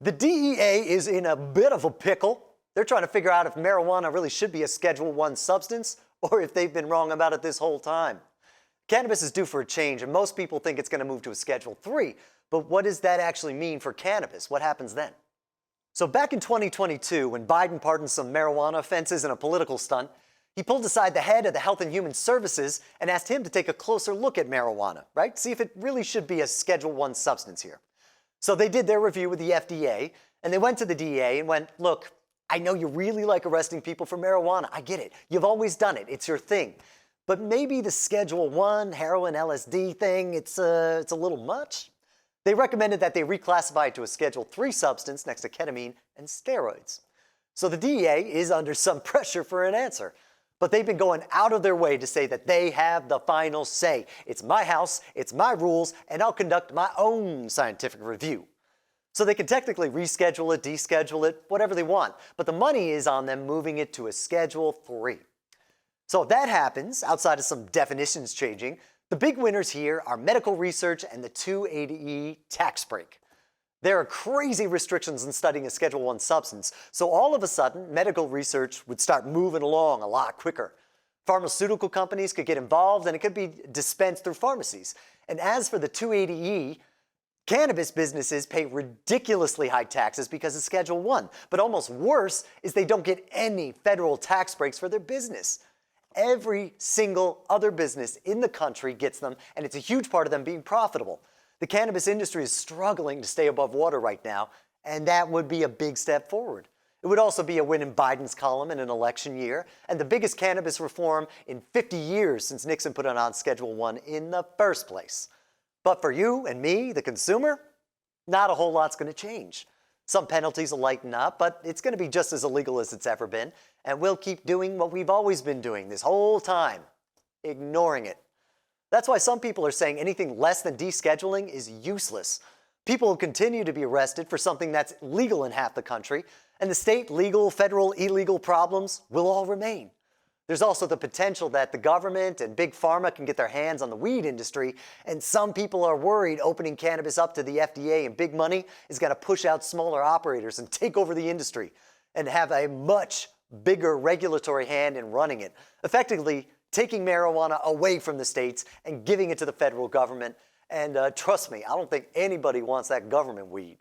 The DEA is in a bit of a pickle. They're trying to figure out if marijuana really should be a Schedule I substance or if they've been wrong about it this whole time. Cannabis is due for a change, and most people think it's going to move to a Schedule III. But what does that actually mean for cannabis? What happens then? So back in 2022, when Biden pardoned some marijuana offenses in a political stunt, he pulled aside the head of the Health and Human Services and asked him to take a closer look at marijuana, right? See if it really should be a Schedule I substance here. So they did their review with the FDA, and they went to the DEA and went, look, I know you really like arresting people for marijuana. I get it. You've always done it. It's your thing. But maybe the Schedule I heroin LSD thing, it's a little much. They recommended that they reclassify it to a Schedule III substance next to ketamine and steroids. So the DEA is under some pressure for an answer. But they've been going out of their way to say that they have the final say. It's my house, it's my rules, and I'll conduct my own scientific review. So they can technically reschedule it, deschedule it, whatever they want. But the money is on them moving it to a Schedule III. So if that happens, outside of some definitions changing, the big winners here are medical research and the 280E tax break. There are crazy restrictions on studying a Schedule I substance, so all of a sudden, medical research would start moving along a lot quicker. Pharmaceutical companies could get involved, and it could be dispensed through pharmacies. And as for the 280E, cannabis businesses pay ridiculously high taxes because of Schedule I. But almost worse is they don't get any federal tax breaks for their business. Every single other business in the country gets them, and it's a huge part of them being profitable. The cannabis industry is struggling to stay above water right now, and that would be a big step forward. It would also be a win in Biden's column in an election year, and the biggest cannabis reform in 50 years since Nixon put it on Schedule I in the first place. But for you and me, the consumer, not a whole lot's going to change. Some penalties will lighten up, but it's going to be just as illegal as it's ever been, and we'll keep doing what we've always been doing this whole time, ignoring it. That's why some people are saying anything less than descheduling is useless. People will continue to be arrested for something that's legal in half the country, and the state legal, federal illegal problems will all remain. There's also the potential that the government and big pharma can get their hands on the weed industry, and some people are worried opening cannabis up to the FDA and big money is going to push out smaller operators and take over the industry and have a much bigger regulatory hand in running it, effectively taking marijuana away from the states and giving it to the federal government. And trust me, I don't think anybody wants that government weed.